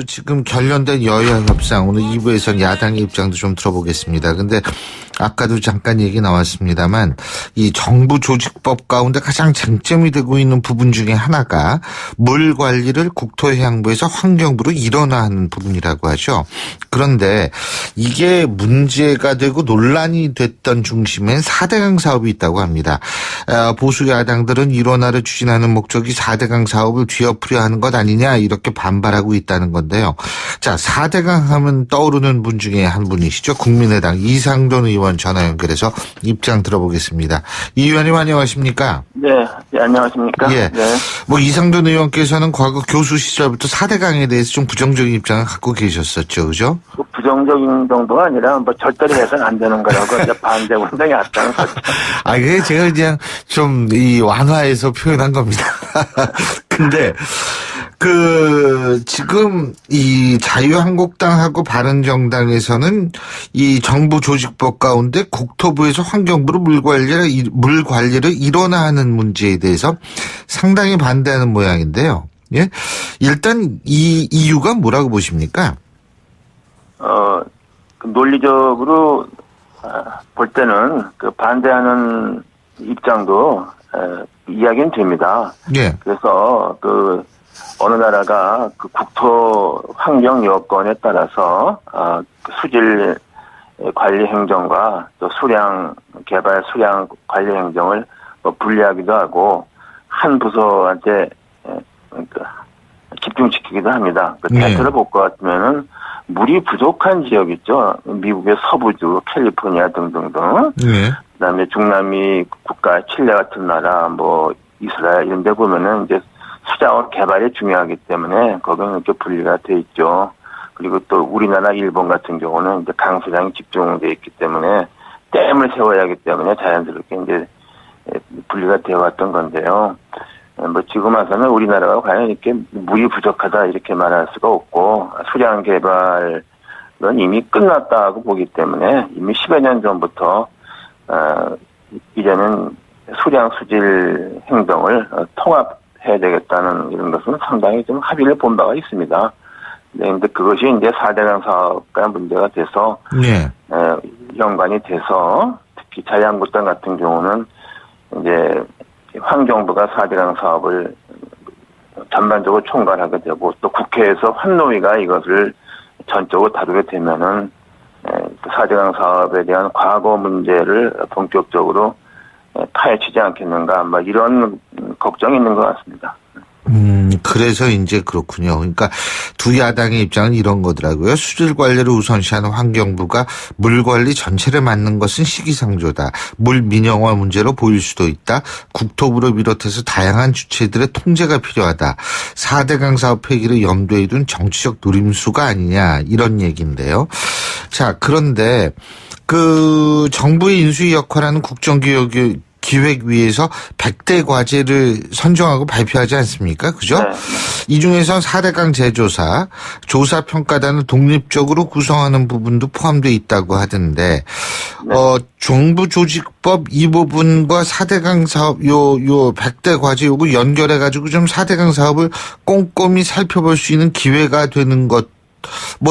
지금 결련된 여야 협상, 오늘 2부에서는 야당의 입장도 좀 들어보겠습니다. 근데 아까도 잠깐 얘기 나왔습니다만 이 정부 조직법 가운데 가장 쟁점이 되고 있는 부분 중에 하나가 물 관리를 국토해양부에서 환경부로 일원화하는 부분이라고 하죠. 그런데 이게 문제가 되고 논란이 됐던 중심엔 4대강 사업이 있다고 합니다. 보수 야당들은 일원화를 추진하는 목적이 4대강 사업을 뒤엎으려 하는 것 아니냐 이렇게 반발하고 있다는 건데요. 자, 4대강 하면 떠오르는 분 중에 한 분이시죠. 국민의당 이상돈 의원 전화 연결해서 입장 들어보겠습니다. 이 의원님 안녕하십니까? 네, 안녕하십니까? 예. 네. 이상돈 의원께서는 과거 교수 시절부터 4대강에 대해서 좀 부정적인 입장을 갖고 계셨었죠, 그죠? 부정적인 정도가 아니라 절대로 해서는 안 되는 거라고 이제 반대 운동이 왔다는 거죠. 그게 제가 그냥 좀 완화해서 표현한 겁니다. 근데 지금 이 자유한국당하고 바른정당에서는 이 정부 조직법 가운데 국토부에서 환경부로 물 관리를 일원화하는 문제에 대해서 상당히 반대하는 모양인데요. 예? 일단 이 이유가 뭐라고 보십니까? 논리적으로 볼 때는 반대하는 입장도 이야기는 됩니다. 예. 그래서 어느 나라가 국토 환경 여건에 따라서 수질 관리 행정과 또 수량 개발 수량 관리 행정을 분리하기도 하고 한 부서한테 집중시키기도 합니다. 대표를 볼 것 같으면은 물이 부족한 지역 있죠. 미국의 서부주, 캘리포니아 등등등. 그다음에 중남미 국가 칠레 같은 나라, 이스라엘 이런 데 보면은 이제 수자원 개발이 중요하기 때문에 거기는 이렇게 분리가 돼 있죠. 그리고 또 우리나라 일본 같은 경우는 이제 강수량이 집중돼 있기 때문에 댐을 세워야 하기 때문에 자연스럽게 이제 분리가 되어 왔던 건데요. 지금 와서는 우리나라가 과연 이렇게 물이 부족하다 이렇게 말할 수가 없고 수량 개발은 이미 끝났다고 보기 때문에 이미 10여 년 전부터 이제는 수량 수질 행정을 통합해야 되겠다는 이런 것은 상당히 좀 합의를 본 바가 있습니다. 네, 근데 그것이 이제 4대강 사업과 문제가 돼서 연관이 돼서 특히 자유한국당 같은 경우는 이제 환경부가 4대강 사업을 전반적으로 총괄하게 되고 또 국회에서 환노위가 이것을 전적으로 다루게 되면은 4대강 사업에 대한 과거 문제를 본격적으로 파헤치지 않겠는가 이런 걱정이 있는 것 같습니다. 그래서 이제 그렇군요. 그러니까 두 야당의 입장은 이런 거더라고요. 수질 관리를 우선시하는 환경부가 물 관리 전체를 맡는 것은 시기상조다. 물 민영화 문제로 보일 수도 있다. 국토부를 비롯해서 다양한 주체들의 통제가 필요하다. 4대강 사업 폐기를 염두에 둔 정치적 노림수가 아니냐 이런 얘기인데요. 자, 그런데 정부의 인수위 역할하는 국정기획위에서 100대 과제를 선정하고 발표하지 않습니까? 그죠? 네. 이 중에서 4대강 재조사, 조사평가단을 독립적으로 구성하는 부분도 포함되어 있다고 하던데, 정부 조직법 이 부분과 4대강 사업, 100대 과제 요거 연결해가지고 좀 4대강 사업을 꼼꼼히 살펴볼 수 있는 기회가 되는 것,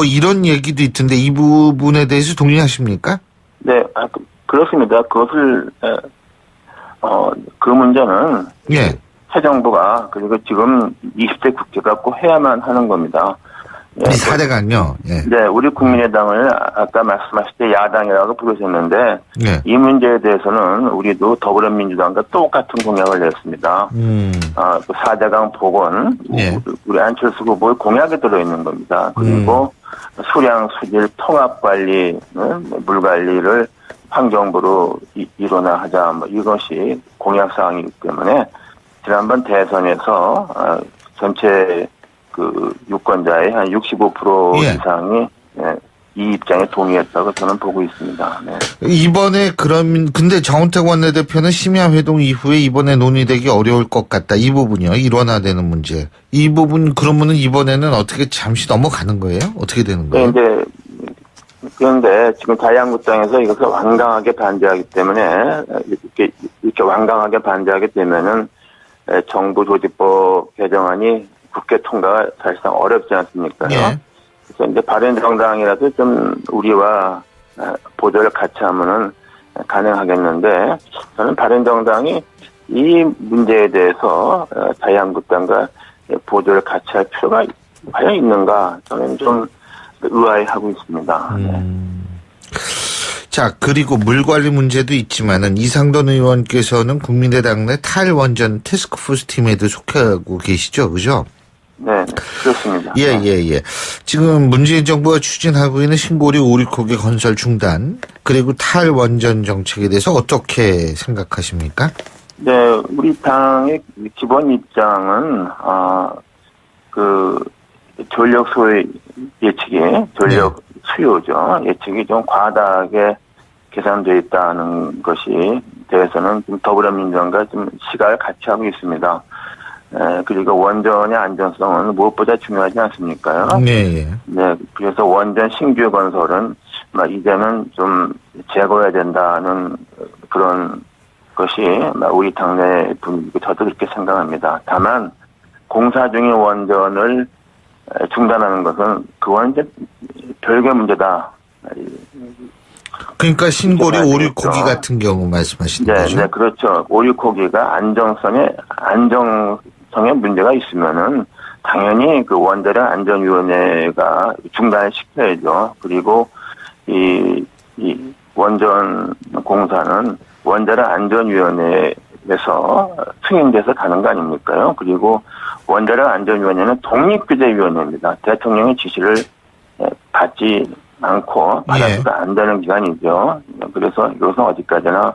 이런 얘기도 있던데 이 부분에 대해서 동의하십니까? 네, 그렇습니다. 그것을, 그 문제는 새 정부가 그리고 지금 20대 국회가 꼭 해야만 하는 겁니다. 이 4대강요. 네, 우리 국민의당을 아까 말씀하실 때 야당이라고 부르셨는데 이 문제에 대해서는 우리도 더불어민주당과 똑같은 공약을 냈습니다. 4대강 복원, 우리 안철수 후보의 공약에 들어있는 겁니다. 그리고 수량 수질 통합 관리, 물 관리를 환경부로 일원화하자 이것이 공약 사항이기 때문에 지난번 대선에서 전체 유권자의 한 65% 이상이 이 입장에 동의했다고 저는 보고 있습니다. 네. 이번에 근데 정은택 원내대표는 심야 회동 이후에 이번에 논의되기 어려울 것 같다. 이 부분이요. 일원화되는 문제. 이 부분 그러면은 이번에는 어떻게 잠시 넘어가는 거예요? 어떻게 되는 거예요? 네, 그런데 지금 자유한국당에서 이것을 완강하게 반대하기 때문에 이렇게 완강하게 반대하게 되면은 정부 조직법 개정안이 국회 통과가 사실상 어렵지 않습니까? 예. 그래서 이제 바른정당이라도 좀 우리와 보조를 같이 하면은 가능하겠는데, 저는 바른정당이 이 문제에 대해서 자유한국당과 보조를 같이 할 필요가 과연 있는가, 저는 좀 의아해하고 있습니다. 자, 그리고 물 관리 문제도 있지만은 이상돈 의원께서는 국민의당 내 탈원전 태스크포스 팀에도 속하고 계시죠, 그죠? 네, 그렇습니다. 예. 지금 문재인 정부가 추진하고 있는 신고리 오리코기 건설 중단, 그리고 탈원전 정책에 대해서 어떻게 생각하십니까? 네, 우리 당의 기본 입장은, 전력 소요 예측이, 전력 수요죠. 예측이 좀 과다하게 계산되어 있다는 것이 대해서는 좀 더불어민주당과 좀 시각을 같이 하고 있습니다. 그리고 원전의 안전성은 무엇보다 중요하지 않습니까요? 네. 네, 그래서 원전 신규 건설은 이제는 좀 재고해야 된다는 그런 것이 우리 당내 분위기고 저도 그렇게 생각합니다. 다만 공사 중인 원전을 중단하는 것은 그건 이제 별개 문제다. 그러니까 신고리 오리코기 같은 경우 말씀하시는 거죠? 네, 그렇죠. 오리코기가 안정성에 문제가 있으면은 당연히 그 원자력 안전위원회가 중단을 시켜야죠. 그리고 이 원전 공사는 원자력 안전위원회에서 승인돼서 가는 거 아닙니까요? 그리고 원자력 안전위원회는 독립규제위원회입니다. 대통령의 지시를 받지 않고 받아서도 안 되는 기관이죠. 그래서 이것은 어디까지나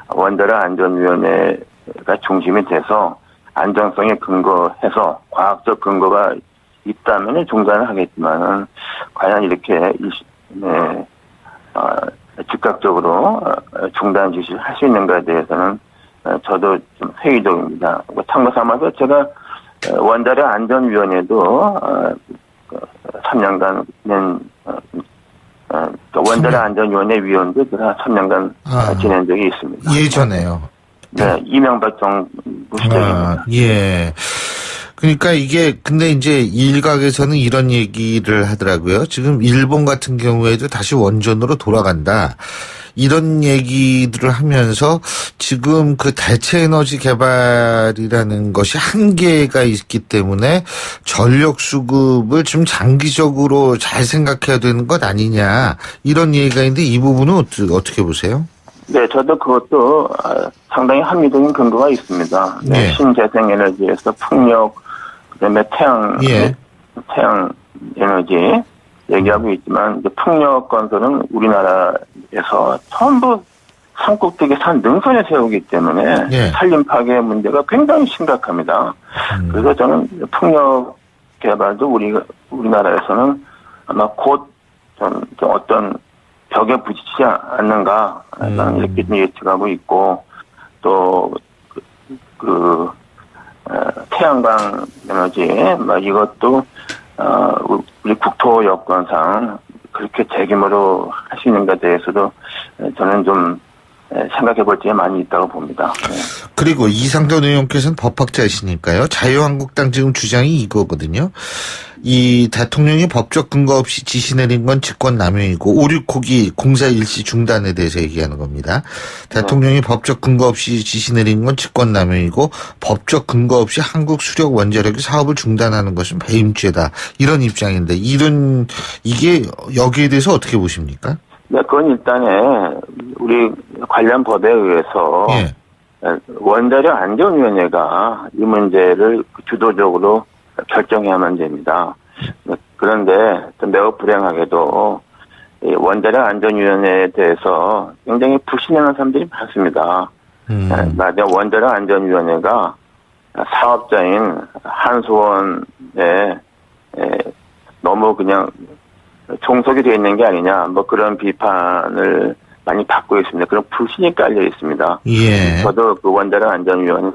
원자력 안전위원회가 중심이 돼서 안정성에 근거해서 과학적 근거가 있다면 중단을 하겠지만은 과연 이렇게 즉각적으로 중단 지시를 할 수 있는가에 대해서는 저도 좀 회의적입니다. 참고 삼아서 제가 원자력 안전위원회도 3년간 원자력 안전위원회 위원도 제가 3년간 지낸 적이 있습니다. 예전에요. 네, 이명박 정부 시절입니다. 예. 그러니까 이게 근데 이제 일각에서는 이런 얘기를 하더라고요. 지금 일본 같은 경우에도 다시 원전으로 돌아간다. 이런 얘기들을 하면서 지금 그 대체 에너지 개발이라는 것이 한계가 있기 때문에 전력 수급을 좀 장기적으로 잘 생각해야 되는 것 아니냐. 이런 얘기가 있는데 이 부분은 어떻게 보세요? 네, 저도 그것도 상당히 합리적인 근거가 있습니다. 네, 신재생에너지에서 풍력, 그다음에 태양 에너지 얘기하고 있지만 이제 풍력 건설은 우리나라에서 전부 산꼭대기 산 능선에 세우기 때문에 산림 파괴 문제가 굉장히 심각합니다. 그래서 저는 풍력 개발도 우리나라에서는 아마 곧 좀 어떤 벽에 부딪히지 않는가 이렇게 좀 예측하고 있고 또 태양광 에너지 이것도 우리 국토 여건상 그렇게 대규모로 할 수 있는가에 대해서도 저는 좀 생각해 볼 점이 많이 있다고 봅니다. 그리고 이상돈 의원께서는 법학자이시니까요. 자유한국당 지금 주장이 이거거든요. 이 대통령이 법적 근거 없이 지시 내린 건 직권남용이고 오리코기 공사 일시 중단에 대해서 얘기하는 겁니다. 대통령이 법적 근거 없이 지시 내린 건 직권남용이고 법적 근거 없이 한국 수력 원자력이 사업을 중단하는 것은 배임죄다. 이런 입장인데 이게 여기에 대해서 어떻게 보십니까? 네, 그건 일단은 우리 관련 법에 의해서 원자력 안전위원회가 이 문제를 주도적으로 결정해야만 됩니다. 그런데 매우 불행하게도 원자력 안전위원회에 대해서 굉장히 불신하는 사람들이 많습니다. 원자력 안전위원회가 사업자인 한수원에 너무 그냥 종속이 되어 있는 게 아니냐, 그런 비판을 많이 받고 있습니다. 그런 불신이 깔려 있습니다. 저도 그 원자력 안전위원회,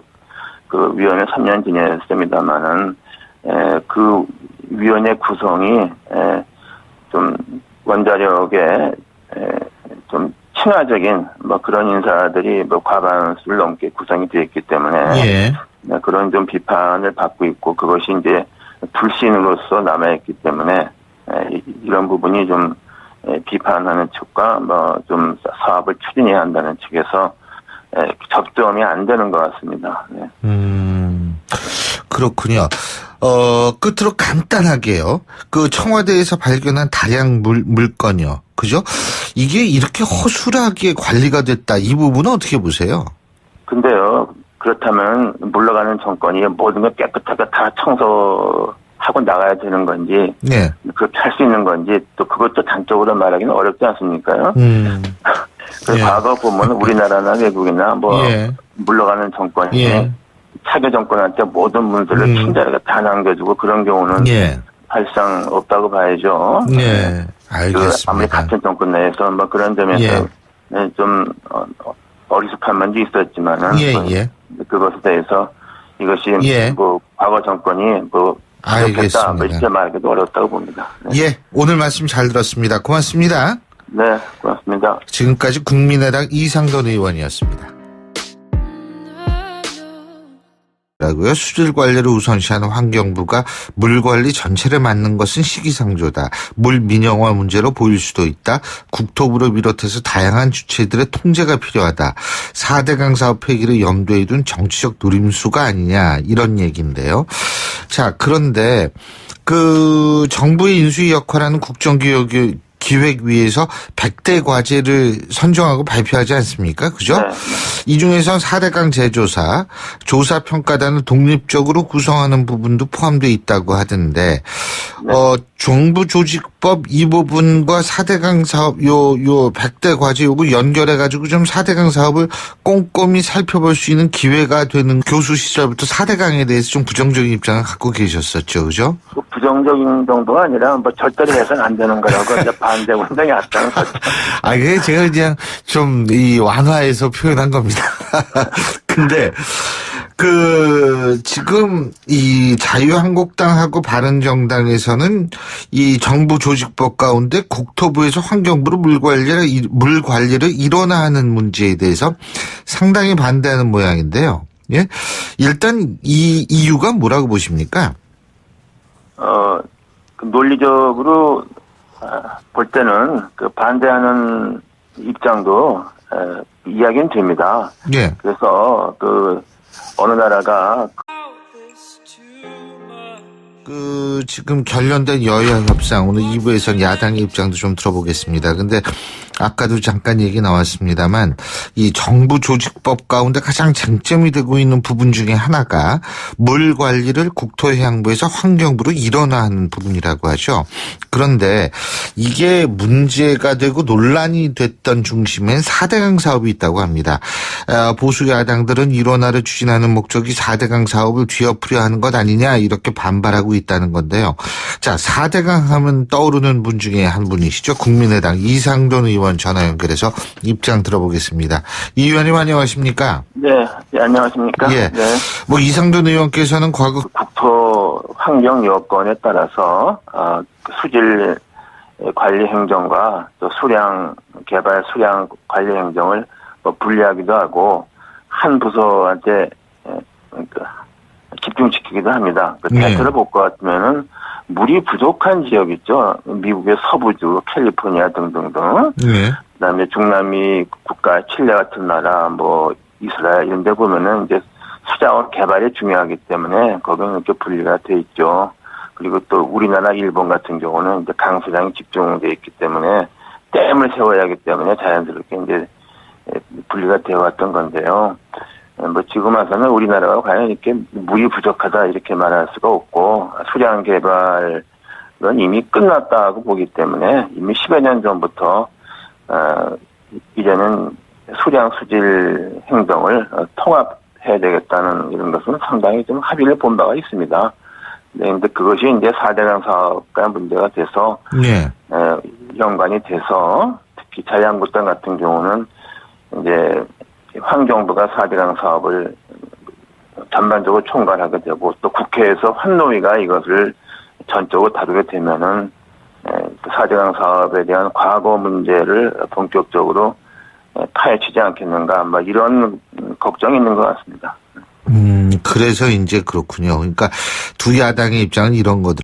위원회 3년 지냈습니다만은, 그 위원회 구성이, 좀 원자력에, 좀 친화적인, 그런 인사들이 과반수를 넘게 구성이 되어 있기 때문에, 그런 좀 비판을 받고 있고, 그것이 이제 불신으로서 남아있기 때문에 이런 부분이 좀 비판하는 측과 뭐 좀 사업을 추진해야 한다는 측에서 접점이 안 되는 것 같습니다. 네. 그렇군요. 끝으로 간단하게요. 그 청와대에서 발견한 다량 물건이요. 그죠? 이게 이렇게 허술하게 관리가 됐다. 이 부분은 어떻게 보세요? 근데요, 그렇다면 물러가는 정권이 모든 걸 깨끗하게 다 청소하고 나가야 되는 건지, 네. 그렇게 할 수 있는 건지, 또 그것도 단적으로 말하기는 어렵지 않습니까요? 그래서 과거 보면 우리나라나 외국이나 물러가는 정권이 차기 정권한테 모든 문제를 친절하게 다 남겨주고 그런 경우는 사실상 없다고 봐야죠. 네, 알겠습니다. 아무리 같은 정권 내에서 뭐 그런 점에서 좀 어리숙한 면도 있었지만은 그것에 대해서 이것이 뭐 과거 정권이 뭐 알겠습니다. 뭐 이렇게 말하기도 어렵다고 봅니다. 네. 오늘 말씀 잘 들었습니다. 고맙습니다. 네, 고맙습니다. 지금까지 국민의당 이상돈 의원이었습니다. 라고요. 수질 관리를 우선시하는 환경부가 물 관리 전체를 맡는 것은 시기상조다. 물 민영화 문제로 보일 수도 있다. 국토부를 비롯해서 다양한 주체들의 통제가 필요하다. 4대강 사업 폐기를 염두에 둔 정치적 노림수가 아니냐 이런 얘기인데요. 자, 그런데 그 정부의 인수위 역할하는 국정기획위에서 100대 과제를 선정하고 발표하지 않습니까? 그죠? 네. 이 중에서 4대강 재조사, 조사평가단을 독립적으로 구성하는 부분도 포함되어 있다고 하던데, 정부 조직법 이 부분과 4대강 사업, 요 100대 과제 요거 연결해가지고 좀 4대강 사업을 꼼꼼히 살펴볼 수 있는 기회가 되는 교수 시절부터 4대강에 대해서 좀 부정적인 입장을 갖고 계셨었죠. 그죠? 부정적인 정도가 아니라 뭐 절대로 해서는 안 되는 거라고 이제 반대 운동이 왔다는 거죠. 그게 제가 그냥 좀 완화해서 표현한 겁니다. 근데 지금 이 자유한국당하고 바른정당에서는 이 정부 조직법 가운데 국토부에서 환경부로 물 관리를 일원화하는 문제에 대해서 상당히 반대하는 모양인데요. 예? 일단 이 이유가 뭐라고 보십니까? 논리적으로 볼 때는 반대하는 입장도 이야기는 됩니다. 예. 그래서 어느 나라가 지금 결련된 여야 협상 오늘 2부에서는 야당의 입장도 좀 들어보겠습니다. 근데 아까도 잠깐 얘기 나왔습니다만 이 정부 조직법 가운데 가장 쟁점이 되고 있는 부분 중에 하나가 물 관리를 국토해양부에서 환경부로 일원화하는 부분이라고 하죠. 그런데 이게 문제가 되고 논란이 됐던 중심엔 4대강 사업이 있다고 합니다. 보수 야당들은 일원화를 추진하는 목적이 4대강 사업을 뒤엎으려 하는 것 아니냐 이렇게 반발하고 있다는 건데요. 자, 4대강 하면 떠오르는 분 중에 한 분이시죠. 국민의당 이상돈 의원 전화 연결해서 입장 들어보겠습니다. 이 의원님 안녕하십니까? 네, 안녕하십니까? 예. 네. 뭐 이상돈 의원께서는 과거 국토 환경 여건에 따라서 수질 관리 행정과 또 수량 개발 수량 관리 행정을 분리하기도 하고 한 부서한테 집중시키기도 합니다. 데이터를 볼 것 같으면은 물이 부족한 지역 있죠. 미국의 서부주, 캘리포니아 등등등. 그다음에 중남미 국가 칠레 같은 나라, 뭐 이스라엘 이런 데 보면은 이제 수자원 개발이 중요하기 때문에 거기는 이렇게 분리가 돼 있죠. 그리고 또 우리나라, 일본 같은 경우는 이제 강수량이 집중돼 있기 때문에 댐을 세워야 하기 때문에 자연스럽게 이제 분리가 되어 왔던 건데요. 뭐 지금 와서는 우리나라가 과연 이렇게 물이 부족하다 이렇게 말할 수가 없고 수량 개발은 이미 끝났다고 보기 때문에 이미 10여 년 전부터 이제는 수량 수질 행정을 통합해야 되겠다는 이런 것은 상당히 좀 합의를 본 바가 있습니다. 네, 근데 그것이 이제 4대강 사업과 문제가 돼서 연관이 돼서 특히 자유한국당 같은 경우는 이제 환경부가 4대강 사업을 전반적으로 총괄하게 되고 또 국회에서 환노위가 이것을 전적으로 다루게 되면은 4대강 사업에 대한 과거 문제를 본격적으로 파헤치지 않겠는가, 뭐 이런 걱정이 있는 것 같습니다. 그래서 이제 그렇군요. 그러니까 두 야당의 입장은 이런 거들.